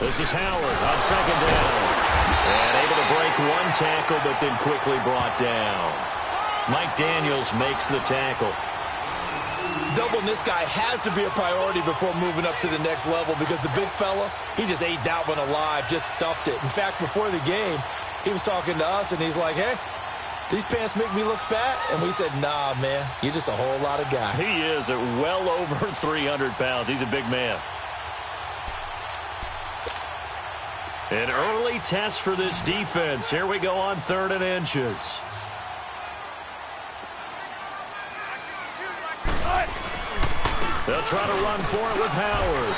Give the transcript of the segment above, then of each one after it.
This is Howard on second down. And able to break one tackle, but then quickly brought down. Mike Daniels makes the tackle. Doubling this guy has to be a priority before moving up to the next level because the big fella, he just ate that one alive, just stuffed it. In fact, before the game, he was talking to us, and he's like, hey, these pants make me look fat? And we said, nah, man, you're just a whole lot of guy. He is at well over 300 pounds. He's a big man. An early test for this defense. Here we go on 3rd and inches. They'll try to run for it with Howard.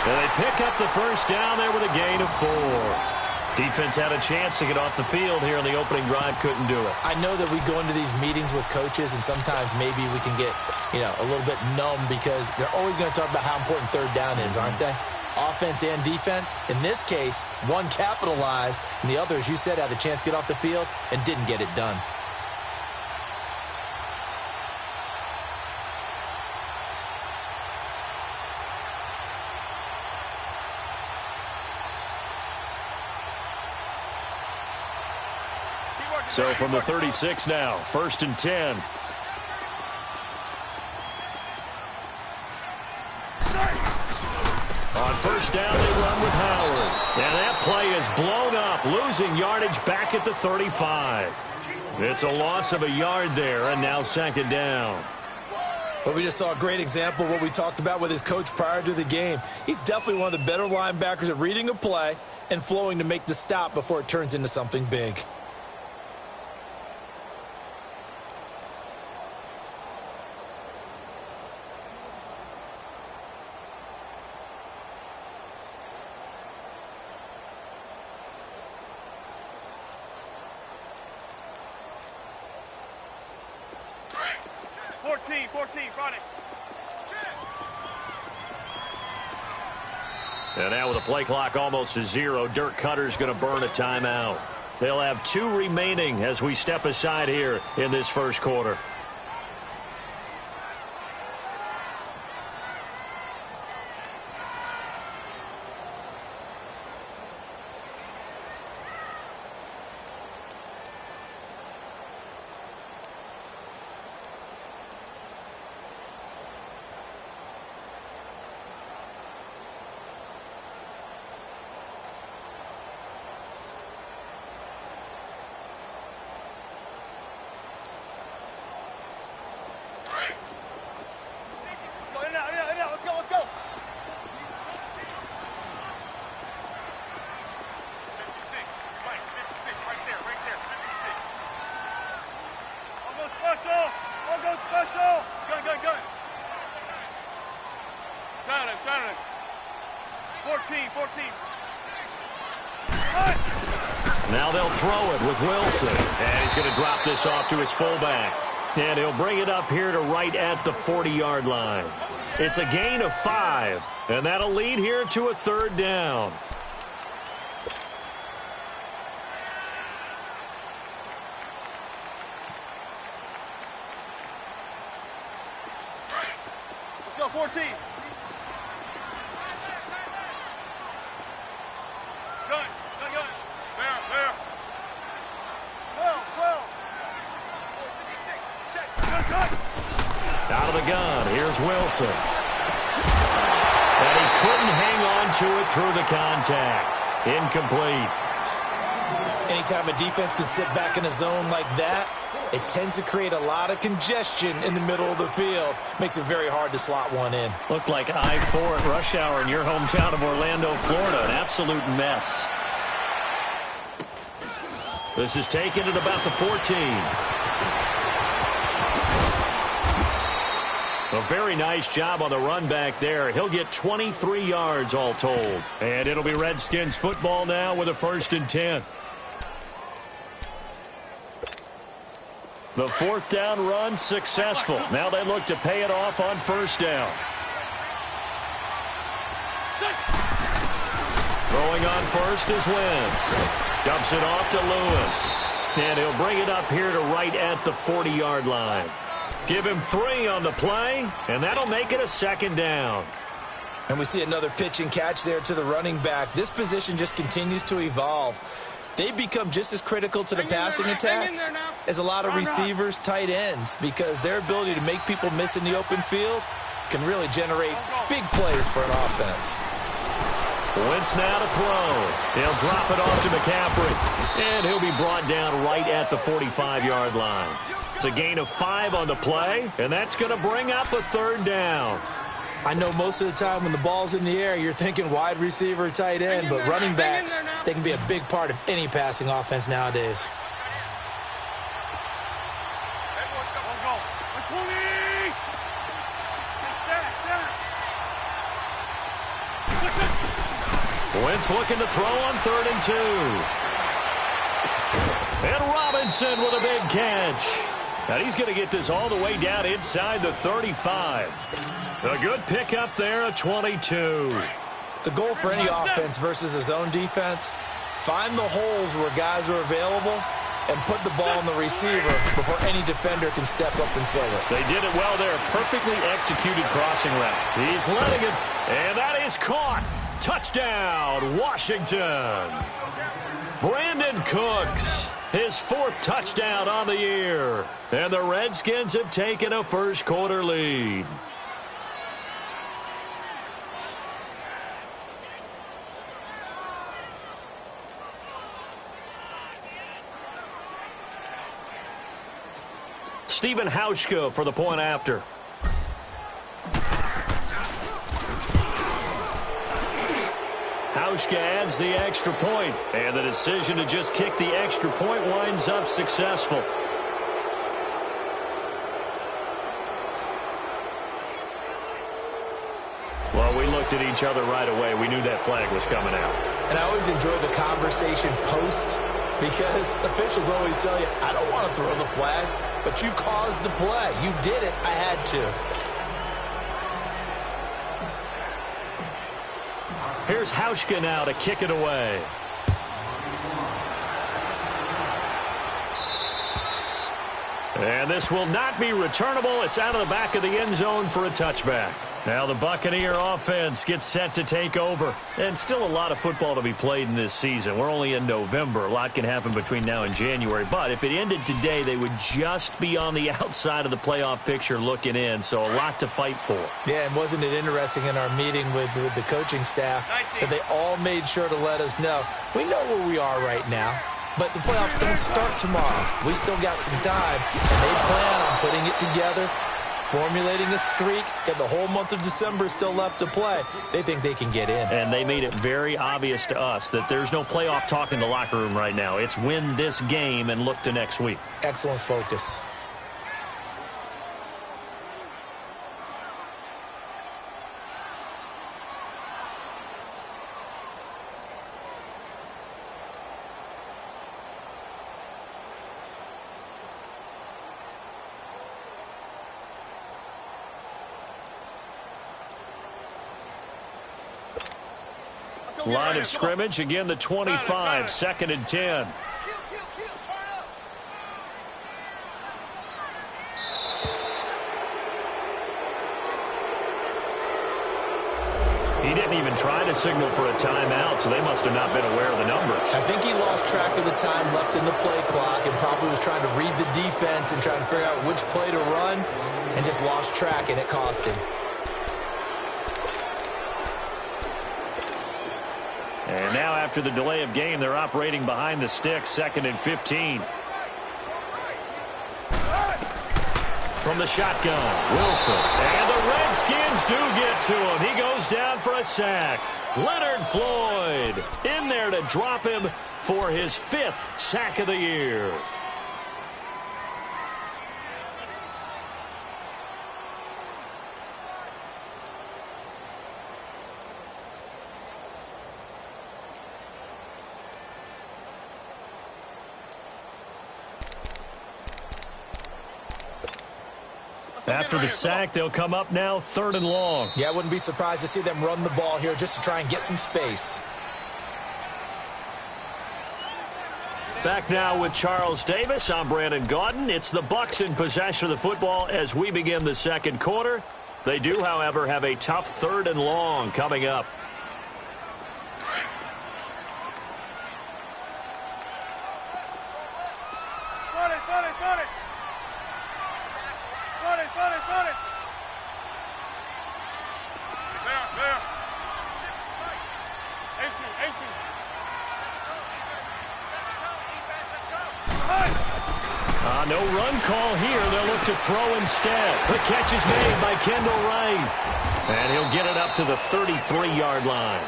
And they pick up the first down there with a gain of 4. Defense had a chance to get off the field here in the opening drive, couldn't do it. I know that we go into these meetings with coaches, and sometimes maybe we can get, a little bit numb because they're always going to talk about how important 3rd down is, aren't they? Offense and defense. In this case, one capitalized, and the other, as you said, had a chance to get off the field and didn't get it done. So from the 36 now, 1st and 10. On 1st down, they run with Howard. And that play is blown up, losing yardage back at the 35. It's a loss of a yard there, and now 2nd down. But we just saw a great example of what we talked about with his coach prior to the game. He's definitely one of the better linebackers at reading a play and flowing to make the stop before it turns into something big. And now with the play clock almost to 0, Dirk Cutter's going to burn a timeout. They'll have 2 remaining as we step aside here in this first quarter. Now they'll throw it with Wilson. And he's going to drop this off to his fullback. And he'll bring it up here to right at the 40-yard line. It's a gain of 5. And that'll lead here to a 3rd down. Let's go, 14. Out of the gun, here's Wilson. And he couldn't hang on to it through the contact. Incomplete. Anytime a defense can sit back in a zone like that, it tends to create a lot of congestion in the middle of the field. Makes it very hard to slot one in. Looked like I-4 at rush hour in your hometown of Orlando, Florida. An absolute mess. This is taken at about the 14. A very nice job on the run back there. He'll get 23 yards all told. And it'll be Redskins football now with a 1st and 10. The 4th down run successful. Now they look to pay it off on 1st down. Throwing on 1st is Wentz. Dumps it off to Lewis. And he'll bring it up here to right at the 40-yard line. Give him 3 on the play, and that'll make it a 2nd down. And we see another pitch and catch there to the running back. This position just continues to evolve. They become just as critical to the passing attack as a lot of receivers, tight ends, because their ability to make people miss in the open field can really generate big plays for an offense. Wentz now to throw. He'll drop it off to McCaffrey, and he'll be brought down right at the 45-yard line. It's a gain of 5 on the play, and that's going to bring up a 3rd down. I know most of the time when the ball's in the air, you're thinking wide receiver, tight end, but running backs, they can be a big part of any passing offense nowadays. Wentz looking to throw on 3rd and 2. And Robinson with a big catch. And he's going to get this all the way down inside the 35. A good pickup there at 22. The goal for any offense versus a zone defense, find the holes where guys are available and put the ball on the receiver before any defender can step up and fill it. They did it well there. Perfectly executed crossing route. He's letting it, and that is caught. Touchdown, Washington. Brandon Cooks, his 4th touchdown on the year. And the Redskins have taken a first-quarter lead. Stephen Hauschka for the point after. Hauschka adds the extra point, and the decision to just kick the extra point winds up successful. Well, we looked at each other right away. We knew that flag was coming out. And I always enjoy the conversation post, because officials always tell you, I don't want to throw the flag, but you caused the play. You did it. I had to. Here's Hauschka now to kick it away. And this will not be returnable. It's out of the back of the end zone for a touchback. Now the Buccaneer offense gets set to take over. And still a lot of football to be played in this season. We're only in November. A lot can happen between now and January. But if it ended today, they would just be on the outside of the playoff picture looking in. So a lot to fight for. Yeah, and wasn't it interesting in our meeting with the coaching staff that they all made sure to let us know, we know where we are right now. But the playoffs don't start tomorrow. We still got some time, and they plan on putting it together, formulating a streak, and the whole month of December is still left to play. They think they can get in. And they made it very obvious to us that there's no playoff talk in the locker room right now. It's win this game and look to next week. Excellent focus. Line of scrimmage, again the 25, 2nd and 10. He didn't even try to signal for a timeout, so they must have not been aware of the numbers. I think he lost track of the time left in the play clock and probably was trying to read the defense and trying to figure out which play to run and just lost track, and it cost him. And now after the delay of game, they're operating behind the sticks, 2nd and 15. From the shotgun, Wilson. And the Redskins do get to him. He goes down for a sack. Leonard Floyd in there to drop him for his 5th sack of the year. After the sack, they'll come up now 3rd and long. Yeah, I wouldn't be surprised to see them run the ball here just to try and get some space. Back now with Charles Davis. I'm Brandon Gaudin. It's the Bucs in possession of the football as we begin the 2nd quarter. They do, however, have a tough 3rd and long coming up. No run call here. They'll look to throw instead. The catch is made by Kendall Wright. And he'll get it up to the 33-yard line.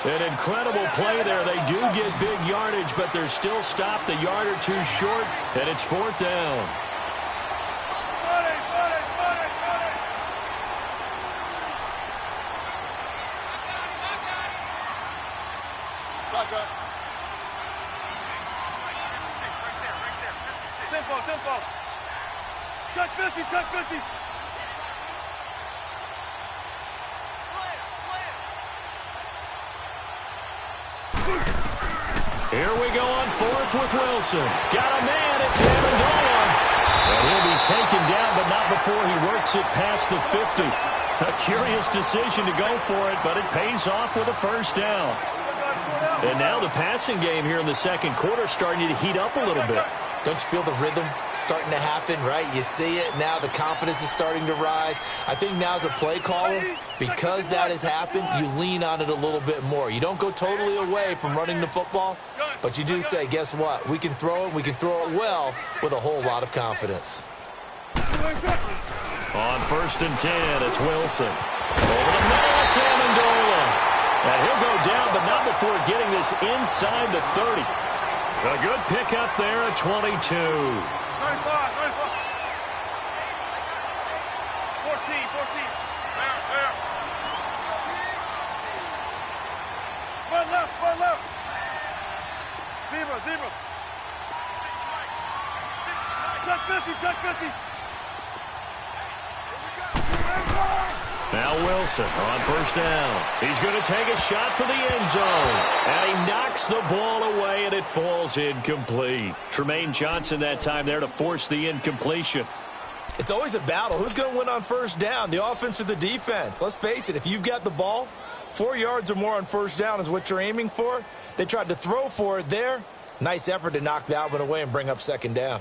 An incredible play there. They do get big yardage, but they're still stopped a yard or two short, and it's 4th down. Tempo. Check 50, check 50. Here we go on 4th with Wilson. Got a man, it's Amendola. And he'll be taken down, but not before he works it past the 50. A curious decision to go for it, but it pays off with a 1st down. And now the passing game here in the 2nd quarter starting to heat up a little bit. Don't you feel the rhythm starting to happen, right? You see it now. The confidence is starting to rise. I think now as a play caller, because that has happened, you lean on it a little bit more. You don't go totally away from running the football, but you do say, guess what? We can throw it. We can throw it well with a whole lot of confidence. On 1st and 10, it's Wilson. Over the middle, it's Amendola. And he'll go down, but not before getting this inside the 30. A good pickup there at 22. 95. 14. There. Front left. Zebra. Check 50. Now Wilson on 1st down. He's going to take a shot for the end zone. And he knocks the ball away, and it falls incomplete. Tremaine Johnson that time there to force the incompletion. It's always a battle. Who's going to win on 1st down, the offense or the defense? Let's face it, if you've got the ball, 4 yards or more on 1st down is what you're aiming for. They tried to throw for it there. Nice effort to knock that one away and bring up 2nd down.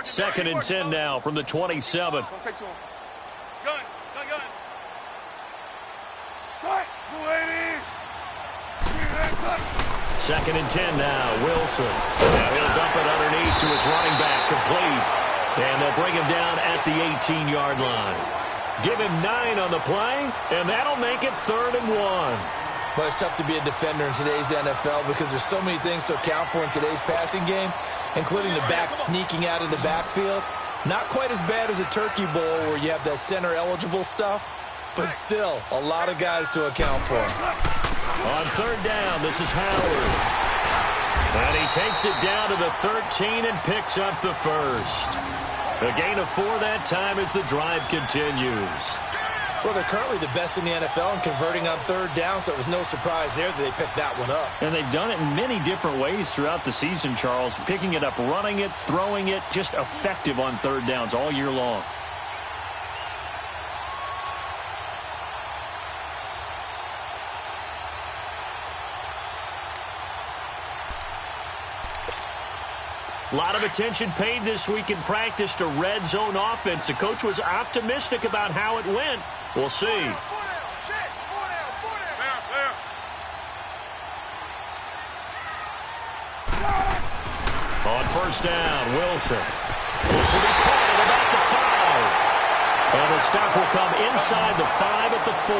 Second and 10 now from the 27. Gun. 2nd and 10 now. Wilson. Now he'll dump it underneath to his running back. Complete. And they'll bring him down at the 18-yard line. Give him 9 on the play, and that'll make it 3rd and 1. Well, it's tough to be a defender in today's NFL because there's so many things to account for in today's passing game, including the back sneaking out of the backfield. Not quite as bad as a turkey bowl where you have that center-eligible stuff, but still a lot of guys to account for. On 3rd down, this is Howard. And he takes it down to the 13 and picks up the 1st. A gain of 4 that time as the drive continues. Well, they're currently the best in the NFL in converting on 3rd down, so it was no surprise there that they picked that one up. And they've done it in many different ways throughout the season, Charles. Picking it up, running it, throwing it, just effective on 3rd downs all year long. A lot of attention paid this week in practice to red zone offense. The coach was optimistic about how it went. We'll see. On 1st down, Wilson. This will be caught at about the 5. And the stop will come inside the 5 at the 4.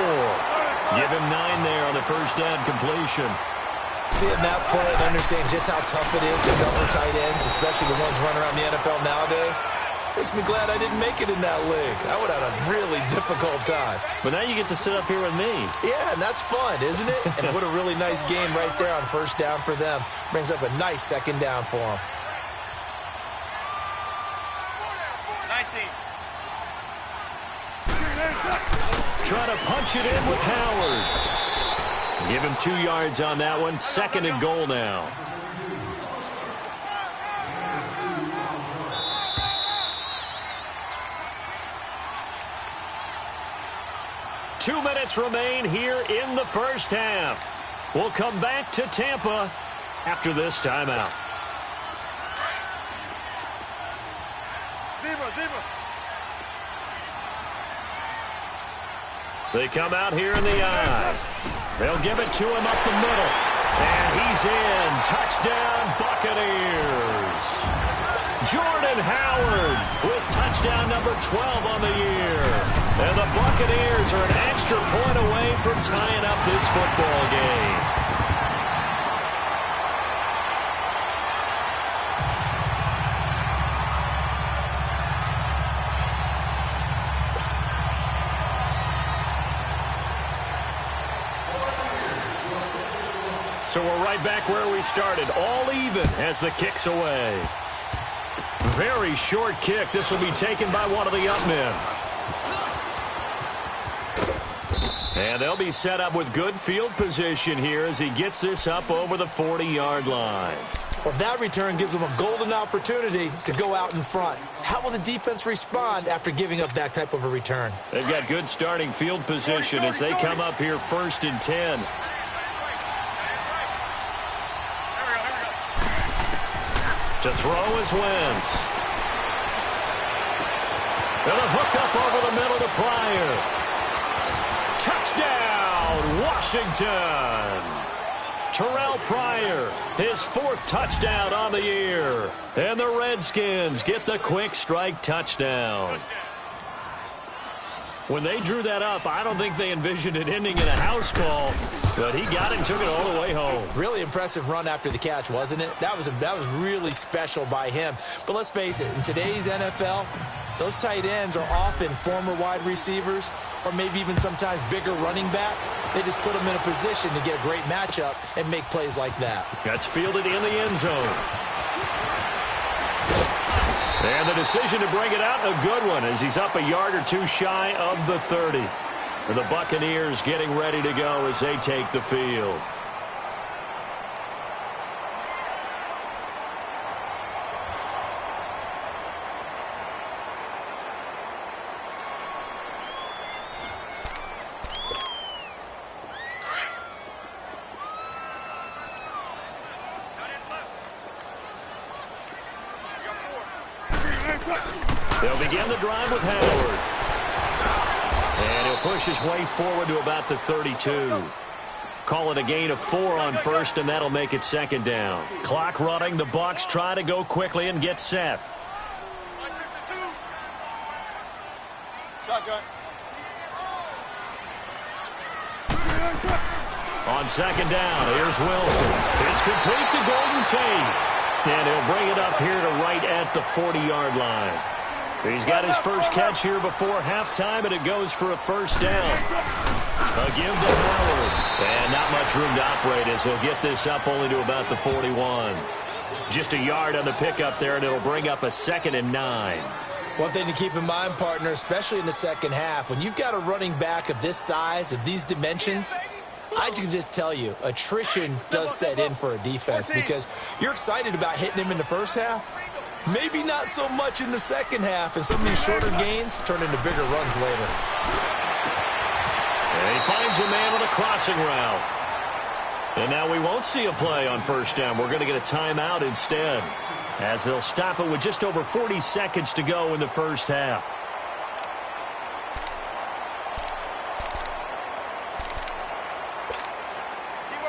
Give him 9 there on the 1st down completion. Seeing that play and understand just how tough it is to cover tight ends, especially the ones running around the NFL nowadays, makes me glad I didn't make it in that league. I would have had a really difficult time. But now you get to sit up here with me. Yeah, and that's fun, isn't it? And what a really nice game right there on 1st down for them. Brings up a nice 2nd down for them. 19. Trying to punch it in with Howard. Give him 2 yards on that one. 2nd and goal now. Two minutes remain here in the first half. We'll come back to Tampa after this timeout. They come out here in the eye. They'll give it to him up the middle. And he's in. Touchdown, Buccaneers. Jordan Howard with touchdown number 12 on the year. And the Buccaneers are an extra point away from tying up this football game. So we're right back where we started, all even as the kick's away. Very short kick. This will be taken by one of the up men. And they'll be set up with good field position here as he gets this up over the 40-yard line. Well, that return gives them a golden opportunity to go out in front. How will the defense respond after giving up that type of a return? They've got good starting field position as they come up here 1st and 10. To throw is Wentz. And a hook up over the middle to Pryor. Touchdown, Washington. Terrell Pryor, his 4th touchdown on the year. And the Redskins get the quick strike touchdown. When they drew that up, I don't think they envisioned it ending in a house call, but he got it and took it all the way home. Really impressive run after the catch, wasn't it? That was really special by him. But let's face it, in today's NFL, those tight ends are often former wide receivers or maybe even sometimes bigger running backs. They just put them in a position to get a great matchup and make plays like that. That's fielded in the end zone. And the decision to bring it out, a good one, as he's up a yard or two shy of the 30. And the Buccaneers getting ready to go as they take the field. They'll begin the drive with Howard. And he'll push his way forward to about the 32. Call it a gain of 4 on 1st, and that'll make it 2nd down. Clock running. The Bucs try to go quickly and get set. Shotgun. On 2nd down, here's Wilson. It's complete to Golden Tate. And he'll bring it up here to right at the 40-yard line. He's got his first catch here before halftime, and it goes for a 1st down. A give to Howard. And not much room to operate as he'll get this up only to about the 41. Just a yard on the pickup there, and it'll bring up a 2nd and 9. One thing to keep in mind, partner, especially in the second half, when you've got a running back of this size, of these dimensions, I can just tell you, attrition does set in for a defense because you're excited about hitting him in the first half. Maybe not so much in the second half, and some of these shorter gains turn into bigger runs later. And he finds a man on a crossing route. And now we won't see a play on 1st down. We're going to get a timeout instead, as they'll stop it with just over 40 seconds to go in the first half.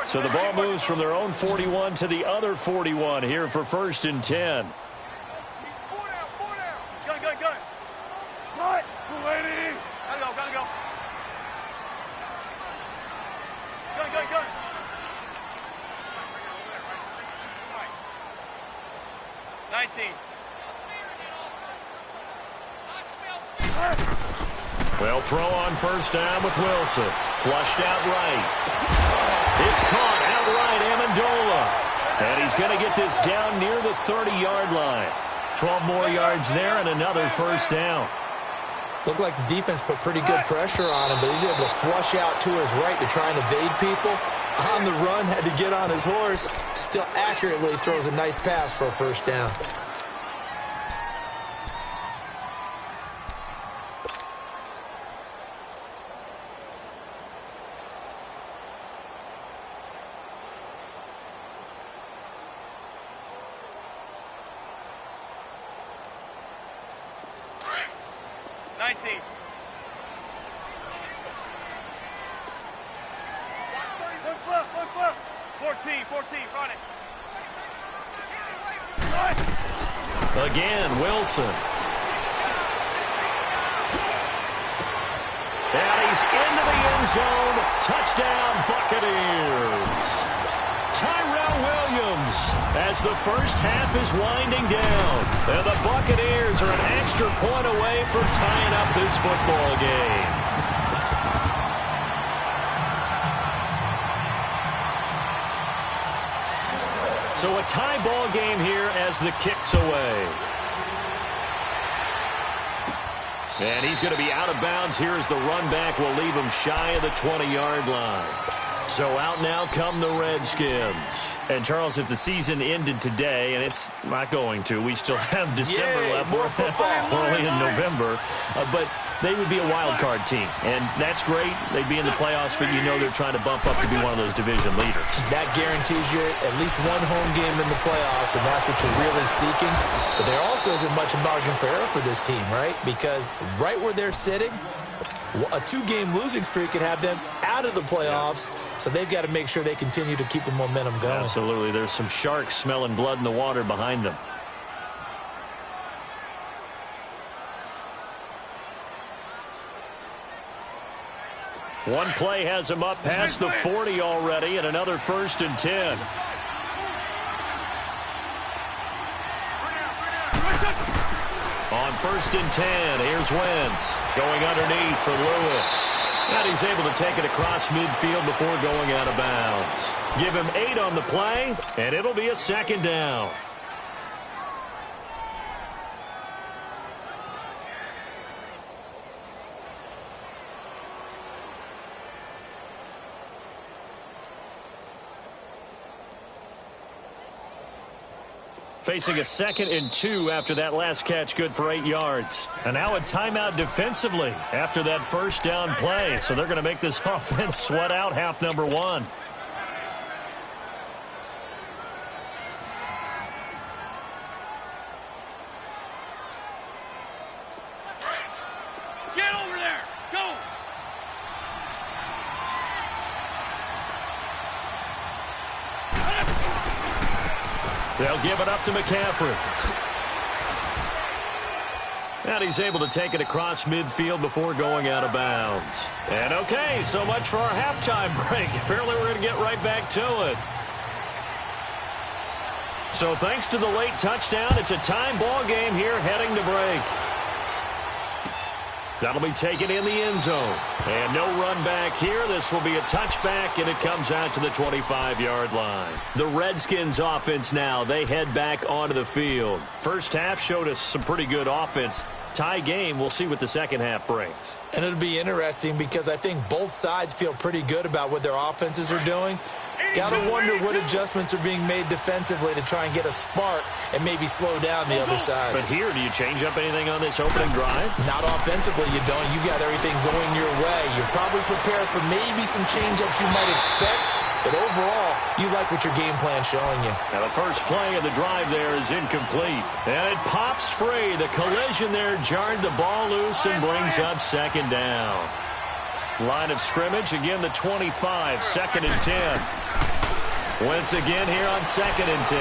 So the ball moves from their own 41 to the other 41 here for 1st and 10. Gun. Cut. Lady. Gotta go. Gun. 19. They'll throw on 1st down with Wilson. Flushed out right. It's caught outright, Amendola. And he's going to get this down near the 30-yard line. 12 more yards there and another 1st down. Looked like the defense put pretty good pressure on him, but he's able to flush out to his right to try and evade people. On the run, had to get on his horse. Still accurately throws a nice pass for a first down. Again, Wilson. And he's into the end zone. Touchdown, Buccaneers. Tyrell Williams as the first half is winding down. And the Buccaneers are an extra point away from tying up this football game. So a tie ball game here as the kick's away. And he's going to be out of bounds here as the run back will leave him shy of the 20-yard line. So out now come the Redskins. And, Charles, if the season ended today, and it's not going to, we still have December left. More football. We're only in November. But they would be a wild card team. And that's great. They'd be in the playoffs, but you know they're trying to bump up to be one of those division leaders. That guarantees you at least one home game in the playoffs, and that's what you're really seeking. But there also isn't much margin for error for this team, right? Because right where they're sitting, a two-game losing streak could have them out of the playoffs, so they've got to make sure they continue to keep the momentum going. Absolutely. There's some sharks smelling blood in the water behind them. One play has him up past the 40 already, and another 1st and 10. On 1st and 10, here's Wentz going underneath for Lewis. And he's able to take it across midfield before going out of bounds. Give him 8 on the play, and it'll be a 2nd down. Facing a 2nd and 2 after that last catch, good for 8 yards. And now a timeout defensively after that first down play. So they're going to make this offense sweat out half number 1. Get over there. Go. They'll give it up to McCaffrey. And he's able to take it across midfield before going out of bounds. And okay, so much for our halftime break. Apparently we're going to get right back to it. So thanks to the late touchdown, it's a time ball game here heading to break. That'll be taken in the end zone. And no run back here. This will be a touchback, and it comes out to the 25-yard line. The Redskins offense now, they head back onto the field. First half showed us some pretty good offense. Tie game, we'll see what the second half brings. And it'll be interesting because I think both sides feel pretty good about what their offenses are doing. Got to wonder what adjustments are being made defensively to try and get a spark and maybe slow down the other side. But here, do you change up anything on this opening drive? Not offensively, you don't. You got everything going your way. You're probably prepared for maybe some change-ups you might expect, but overall, you like what your game plan's showing you. Now, the first play of the drive there is incomplete. And it pops free. The collision there jarred the ball loose and brings up 2nd down. Line of scrimmage, again the 25, 2nd and 10. Wentz again here on 2nd and 10.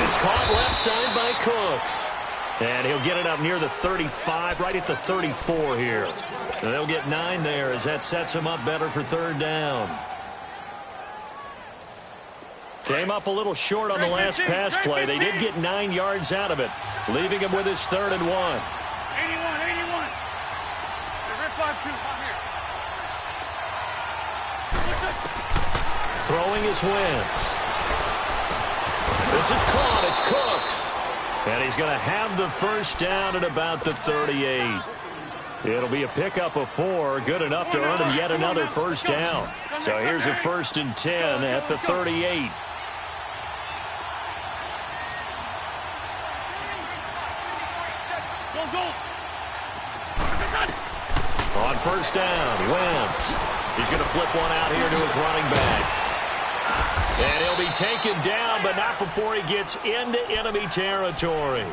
It's caught left side by Cooks. And he'll get it up near the 35, right at the 34 here. And they'll get 9 there as that sets him up better for 3rd down. Came up a little short on the last pass play. They did get 9 yards out of it, leaving him with his 3rd and 1. 81. Red 5-2, out here. Throwing is Wentz. This is caught. It's Cooks. And he's going to have the first down at about the 38. It'll be a pickup of 4, good enough to earn him yet another first down. So here's a 1st and 10 at the 38. On first down, Wentz. He's going to flip one out here to his running back. And he'll be taken down, but not before he gets into enemy territory.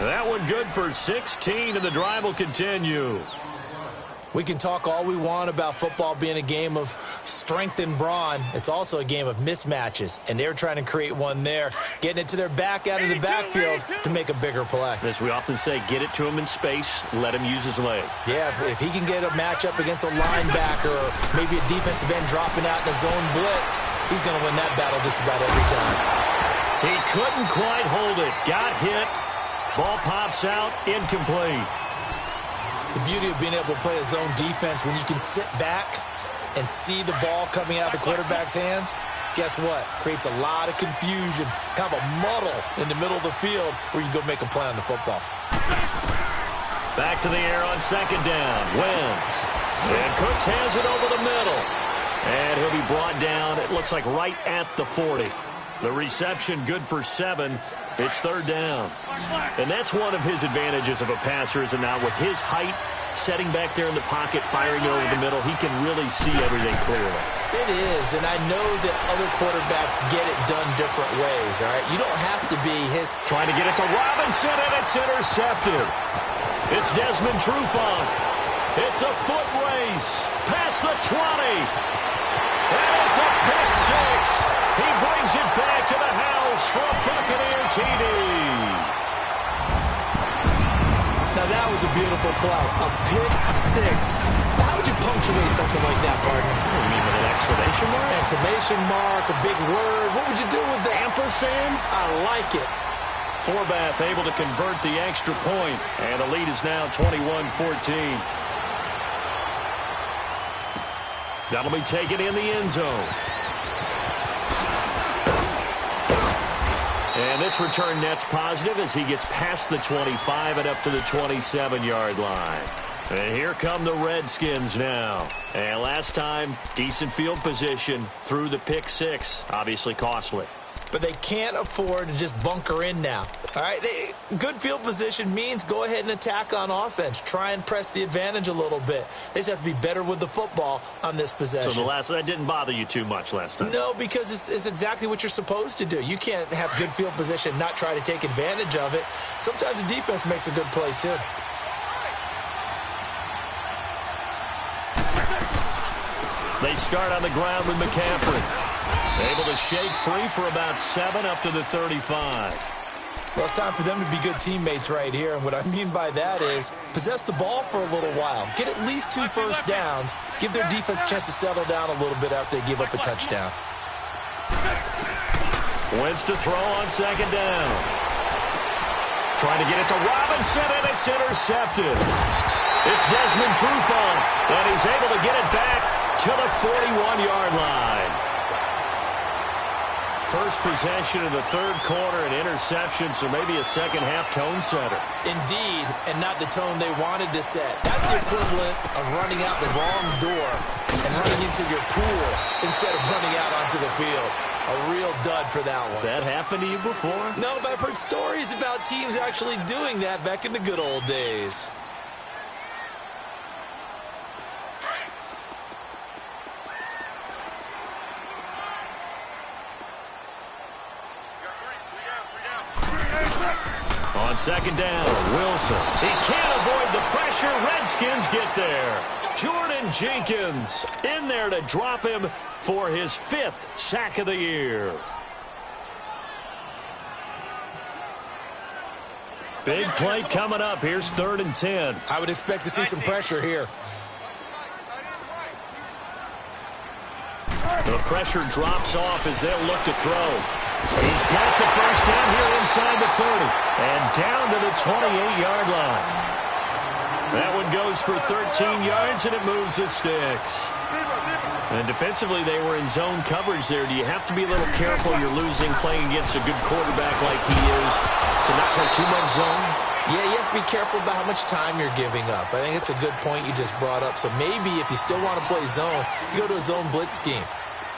That one good for 16, and the drive will continue. We can talk all we want about football being a game of strength and brawn. It's also a game of mismatches, and they're trying to create one there, getting it to their back out of the backfield to make a bigger play. As we often say, get it to him in space, let him use his leg. Yeah, if he can get a matchup against a linebacker or maybe a defensive end dropping out in a zone blitz, he's going to win that battle just about every time. He couldn't quite hold it. Got hit. Ball pops out, incomplete. The beauty of being able to play a zone defense when you can sit back and see the ball coming out of the quarterback's hands, guess what? Creates a lot of confusion, kind of a muddle in the middle of the field where you can go make a play on the football. Back to the air on second down. Wentz. And Cooks has it over the middle. And he'll be brought down, it looks like right at the 40. The reception good for 7. It's third down. And that's one of his advantages of a passer, is now with his height, setting back there in the pocket, firing over the middle, he can really see everything clearly. It is, and I know that other quarterbacks get it done different ways, all right? You don't have to be his. Trying to get it to Robinson, and it's intercepted. It's Desmond Trufant. It's a foot race past the 20. And it's a pick 6. He brings it back to the house for a Buccaneer TD. Now that was a beautiful play. A pick 6. How would you punctuate something like that, partner? You mean with an exclamation mark? Exclamation mark, a big word. What would you do with that? Ampersand? I like it. Forbath able to convert the extra point, and the lead is now 21-14. That'll be taken in the end zone. And this return net's positive as he gets past the 25 and up to the 27-yard line. And here come the Redskins now. And last time, decent field position through the pick 6. Obviously costly. But they can't afford to just bunker in now. All right, good field position means go ahead and attack on offense. Try and press the advantage a little bit. They just have to be better with the football on this possession. So that didn't bother you too much last time? No, because it's exactly what you're supposed to do. You can't have good field position, not try to take advantage of it. Sometimes the defense makes a good play too. They start on the ground with McCaffrey. Able to shake free for about 7 up to the 35. Well, it's time for them to be good teammates right here. And what I mean by that is possess the ball for a little while. Get at least 2 first downs. Give their defense a chance to settle down a little bit after they give up a touchdown. Wentz to throw on second down. Trying to get it to Robinson, and it's intercepted. It's Desmond Trufant, and he's able to get it back to the 41-yard line. First possession of the third quarter, and interception, so maybe a second-half tone setter. Indeed, and not the tone they wanted to set. That's the equivalent of running out the wrong door and running into your pool instead of running out onto the field. A real dud for that one. Has that happened to you before? No, but I've heard stories about teams actually doing that back in the good old days. On second down, Wilson. He can't avoid the pressure. Redskins get there. Jordan Jenkins in there to drop him for his 5th sack of the year. Big play coming up. Here's 3rd and 10. I would expect to see some pressure here. The pressure drops off as they'll look to throw. He's got the first down here inside the 30 and down to the 28-yard line. That one goes for 13 yards, and it moves the sticks. And defensively, they were in zone coverage there. Do you have to be a little careful? You're losing playing against a good quarterback like he is to not play too much zone? Yeah, you have to be careful about how much time you're giving up. I think it's a good point you just brought up. So maybe if you still want to play zone, you go to a zone blitz scheme.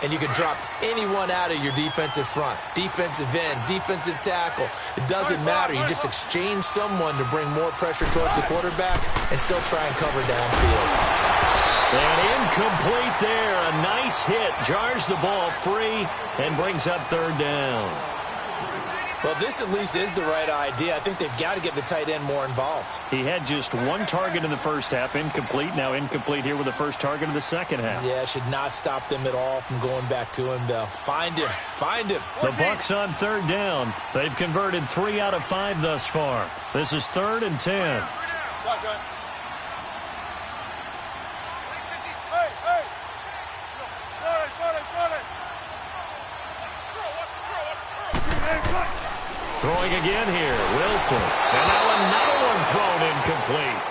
And you can drop anyone out of your defensive front. Defensive end, defensive tackle. It doesn't matter. You just exchange someone to bring more pressure towards the quarterback and still try and cover downfield. And incomplete there. A nice hit. Jars the ball free and brings up third down. Well, this at least is the right idea. I think they've got to get the tight end more involved. He had just one target in the first half, incomplete. Now incomplete here with the first target of the second half. Yeah, should not stop them at all from going back to him, though. Find him. Find him. The Bucs on third down. They've converted 3 out of 5 thus far. This is 3rd and 10. Shotgun. Throwing again here, Wilson. And now another one thrown incomplete.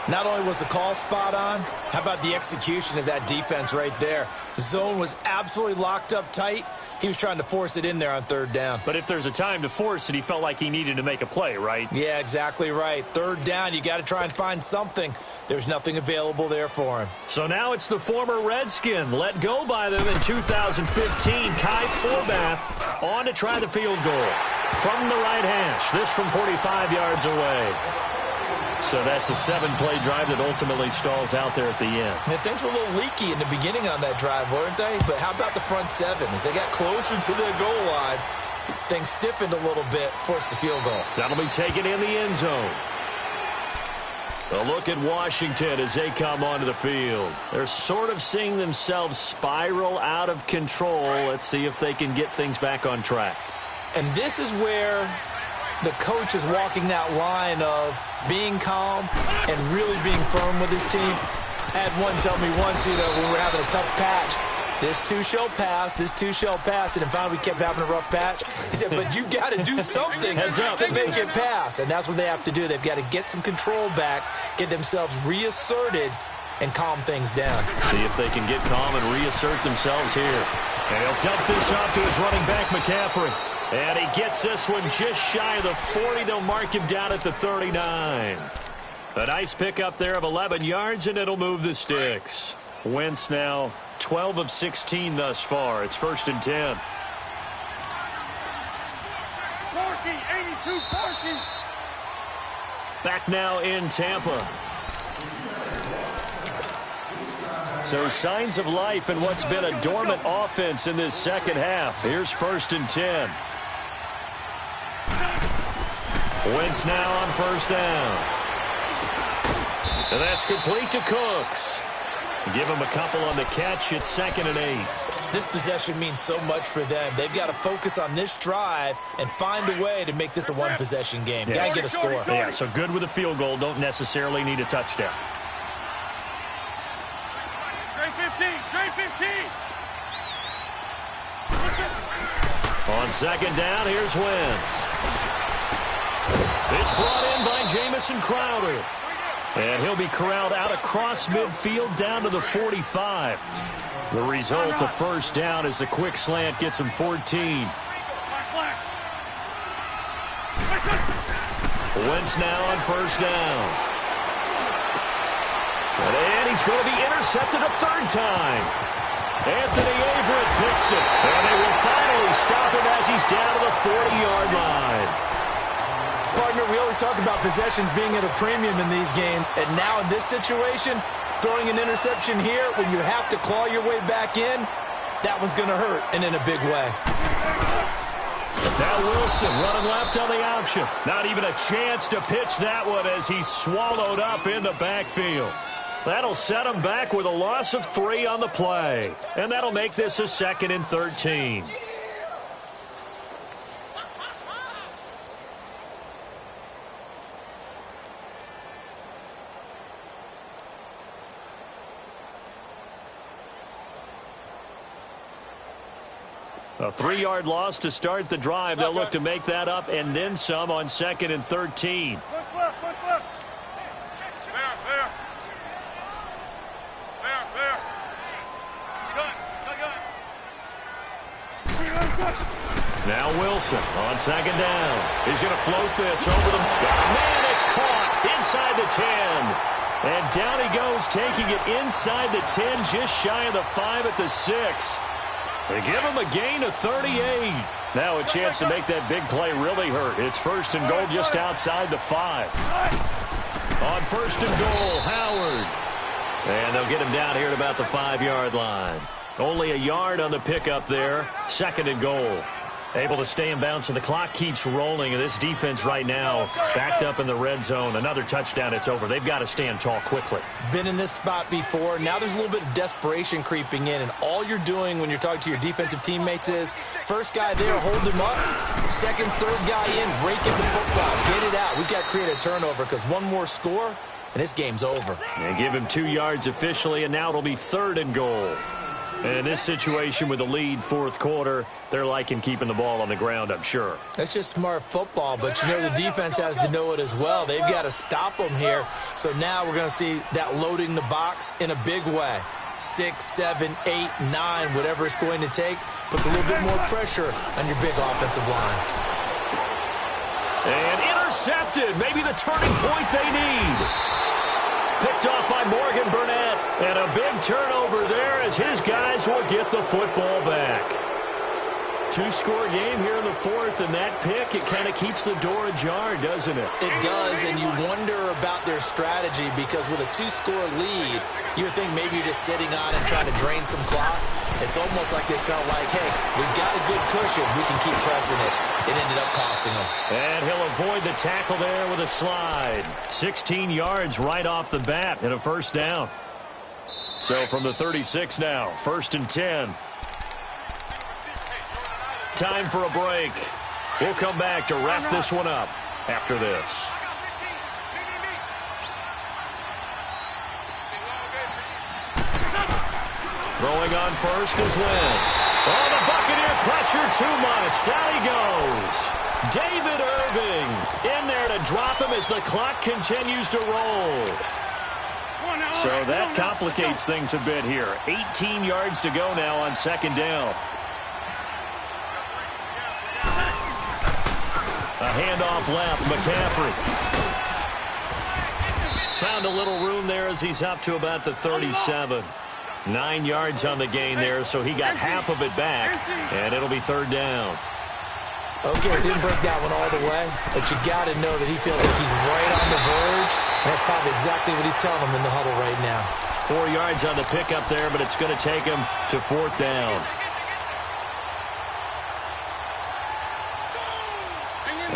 Not only was the call spot on, how about the execution of that defense right there? The zone was absolutely locked up tight. He was trying to force it in there on third down. But if there's a time to force it, he felt like he needed to make a play, right? Yeah, exactly right. Third down, you got to try and find something. There's nothing available there for him. So now it's the former Redskin, let go by them in 2015, Kai Forbath, on to try the field goal. From the right hash, this from 45 yards away. So that's a 7-play drive that ultimately stalls out there at the end. And things were a little leaky in the beginning on that drive, weren't they? But how about the front 7? As they got closer to the goal line, things stiffened a little bit, forced the field goal. That'll be taken in the end zone. A look at Washington as they come onto the field. They're sort of seeing themselves spiral out of control. Let's see if they can get things back on track. And this is where the coach is walking that line of being calm and really being firm with his team. I had one tell me once, when we were having a tough patch, this too shall pass, this too shall pass. And then finally we kept having a rough patch. He said, but you got to do something to make it pass. And that's what they have to do. They've got to get some control back, get themselves reasserted, and calm things down. See if they can get calm and reassert themselves here. And he'll dump this off to his running back, McCaffrey. And he gets this one just shy of the 40. They'll mark him down at the 39. A nice pickup there of 11 yards, and it'll move the sticks. Wentz now 12 of 16 thus far. It's 1st and 10. 40, 82, 40. Back now in Tampa. So signs of life in what's been a dormant offense in this second half. Here's 1st and 10. Wentz now on 1st down. And that's complete to Cooks. Give him a couple on the catch. It's 2nd and 8. This possession means so much for them. They've got to focus on this drive and find a way to make this a one-possession game. Got to get a score. Yeah, so good with a field goal. Don't necessarily need a touchdown. Drain 15, drain 15. On 2nd down, here's Wentz. It's brought in by Jamison Crowder. And he'll be corralled out across midfield down to the 45. The result of 1st down is a quick slant gets him 14. Wentz now on 1st down. And he's going to be intercepted a 3rd time. Anthony Averett picks it. And they will finally stop him as he's down to the 40-yard line. Partner, we always talk about possessions being at a premium in these games, and now in this situation, throwing an interception here when you have to claw your way back in, that one's going to hurt, and in a big way. Now Wilson running left on the option. Not even a chance to pitch that one as he's swallowed up in the backfield. That'll set him back with a loss of 3 on the play, and that'll make this a 2nd and 13. A 3-yard loss to start the drive. They'll look to make that up and then some on 2nd and 13. Look left, look left. There. Gun. Now Wilson on 2nd down. He's going to float this over the... Man, it's inside the 10. And down he goes, taking it inside the 10, just shy of the 5 at the 6. They give him a gain of 38. Now a chance to make that big play really hurt. It's first and goal just outside the 5. On first and goal, Howard. And they'll get him down here at about the 5-yard line. Only a yard on the pickup there. Second and goal. Able to stay in bounds, so the clock keeps rolling. And this defense right now backed up in the red zone. Another touchdown, it's over. They've got to stand tall quickly. Been in this spot before. Now there's a little bit of desperation creeping in. And all you're doing when you're talking to your defensive teammates is, first guy there, hold him up. Second, third guy in, rake in the football. Get it out. We've got to create a turnover because one more score, and this game's over. And give him 2 yards officially, and now it'll be third and goal. And in this situation with the lead, fourth quarter, they're liking keeping the ball on the ground, I'm sure. That's just smart football, but you know the defense has to know it as well. They've got to stop them here. So now we're going to see that loading the box in a big way. 6, 7, 8, 9, whatever it's going to take, puts a little bit more pressure on your big offensive line. And intercepted, maybe the turning point they need. Picked off by Morgan Burnett. And a big turnover there as his guys will get the football back. 2-score game here in the fourth, and that pick, it kind of keeps the door ajar, doesn't it? It does, and you wonder about their strategy because with a 2-score lead, you would think maybe you're just sitting on and trying to drain some clock. It's almost like they felt like, hey, we've got a good cushion. We can keep pressing it. It ended up costing them. And he'll avoid the tackle there with a slide. 16 yards right off the bat and a first down. So from the 36 now, first and 10. Time for a break. We'll come back to wrap this one up after this. Throwing on first is Wentz. Oh, the Buccaneer pressure too much. Down he goes. David Irving in there to drop him as the clock continues to roll. So that complicates things a bit here. 18 yards to go now on second down. A handoff left, McCaffrey. Found a little room there as he's up to about the 37. 9 yards on the gain there, so he got half of it back, and it'll be third down. Okay, didn't break that one all the way, but you got to know that he feels like he's right on the verge, and that's probably exactly what he's telling them in the huddle right now. 4 yards on the pickup there, but it's going to take him to fourth down.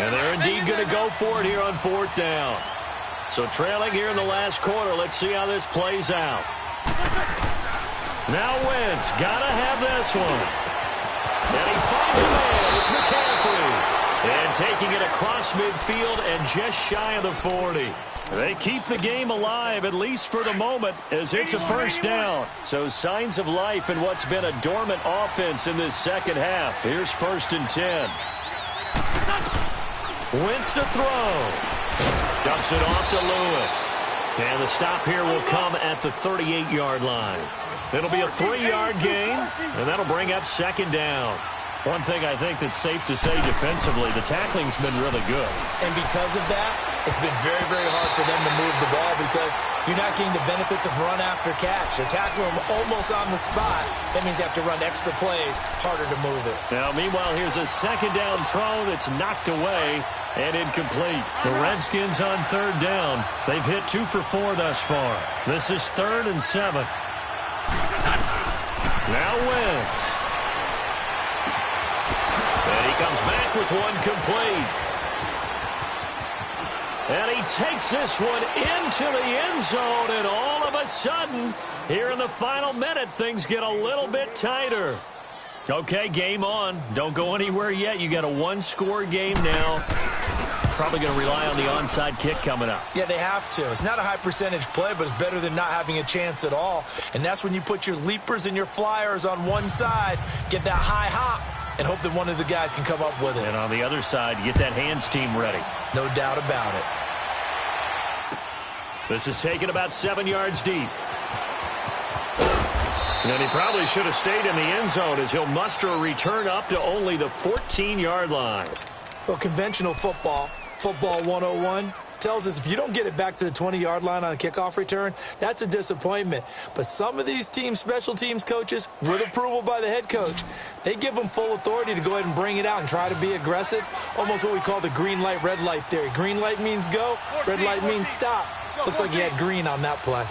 And they're indeed going to go for it here on fourth down. So trailing here in the last quarter, let's see how this plays out. Now Wentz, got to have this one. And he finds a man. It's McCaffrey. And taking it across midfield and just shy of the 40. They keep the game alive, at least for the moment, as it's a first down. So signs of life in what's been a dormant offense in this second half. Here's first and 10. Wentz to throw. Dumps it off to Lewis. And the stop here will come at the 38-yard line. It'll be a 3-yard gain, and that'll bring up second down. One thing I think that's safe to say defensively, the tackling's been really good. And because of that, it's been very, very hard for them to move the ball because you're not getting the benefits of run after catch. They're tackling them almost on the spot. That means you have to run extra plays, harder to move it. Now, meanwhile, here's a second down throw that's knocked away and incomplete. The Redskins on third down. They've hit 2 for 4 thus far. This is 3rd and 7. Now Wentz. And he comes back with one complete. And he takes this one into the end zone, and all of a sudden, here in the final minute, things get a little bit tighter. Okay, game on. Don't go anywhere yet. You got a 1-score game now. Probably going to rely on the onside kick coming up. Yeah, they have to. It's not a high percentage play, but it's better than not having a chance at all. And that's when you put your leapers and your flyers on one side, get that high hop, and hope that one of the guys can come up with it. And on the other side, you get that hands team ready. No doubt about it. This is taken about 7 yards deep. And he probably should have stayed in the end zone as he'll muster a return up to only the 14-yard line. Well, conventional football 101, tells us if you don't get it back to the 20-yard line on a kickoff return, that's a disappointment. But some of these special teams coaches, with approval by the head coach, they give them full authority to go ahead and bring it out and try to be aggressive, almost what we call the green light, red light theory. Green light means go, red light means stop. Looks like he had green on that play.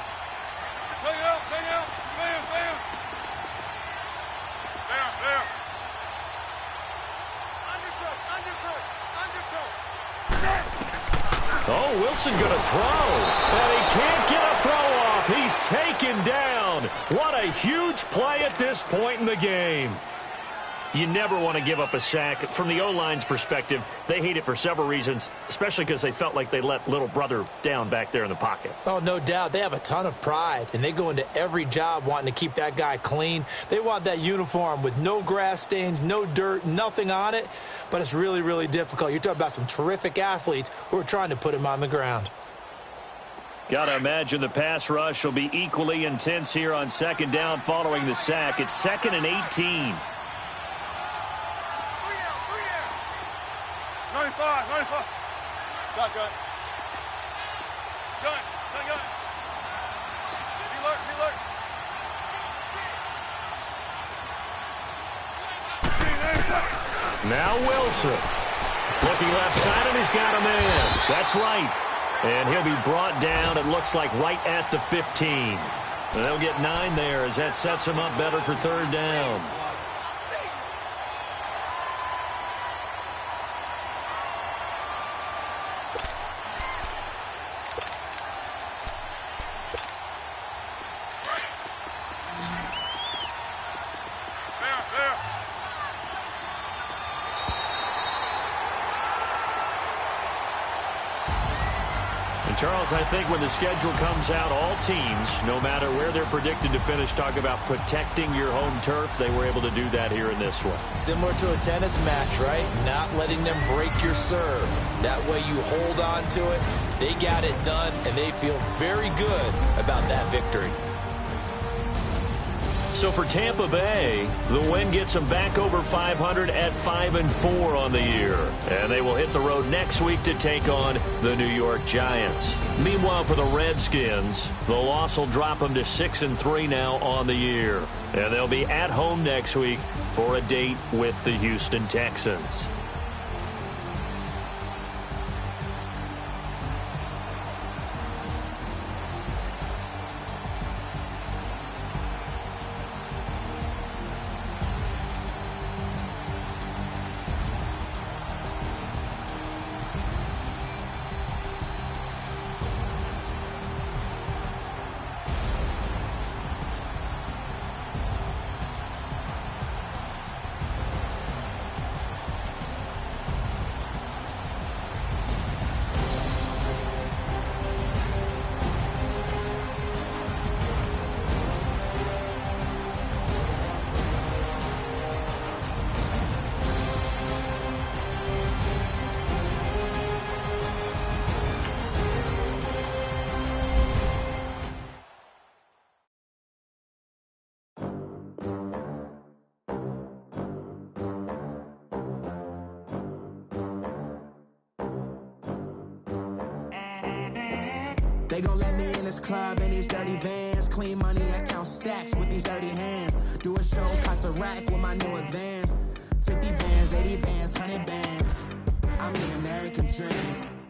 Oh, Wilson going to throw, and he can't get a throw off. He's taken down. What a huge play at this point in the game. You never want to give up a sack. From the O-line's perspective, they hate it for several reasons, especially because they felt like they let little brother down back there in the pocket. Oh, no doubt. They have a ton of pride, and they go into every job wanting to keep that guy clean. They want that uniform with no grass stains, no dirt, nothing on it, but it's really, really difficult. You're talking about some terrific athletes who are trying to put him on the ground. Got to imagine the pass rush will be equally intense here on second down following the sack. It's 2nd and 18. 95. Shotgun. Gun. Be alert. Now Wilson. Looking left side, and he's got a man. That's right. And he'll be brought down, it looks like, right at the 15. And they'll get 9 there as that sets him up better for third down. Charles, I think when the schedule comes out, all teams, no matter where they're predicted to finish, talk about protecting your home turf. They were able to do that here in this one. Similar to a tennis match, right? Not letting them break your serve. That way you hold on to it. They got it done, and they feel very good about that victory. So for Tampa Bay, the win gets them back over 500 at 5-4 on the year. And they will hit the road next week to take on the New York Giants. Meanwhile, for the Redskins, the loss will drop them to 6-3 now on the year. And they'll be at home next week for a date with the Houston Texans. They gon' let me in this club in these dirty vans. Clean money, I count stacks with these dirty hands. Do a show, cut the rack with my new advance. 50 bands, 80 bands, 100 bands. I'm the American dream.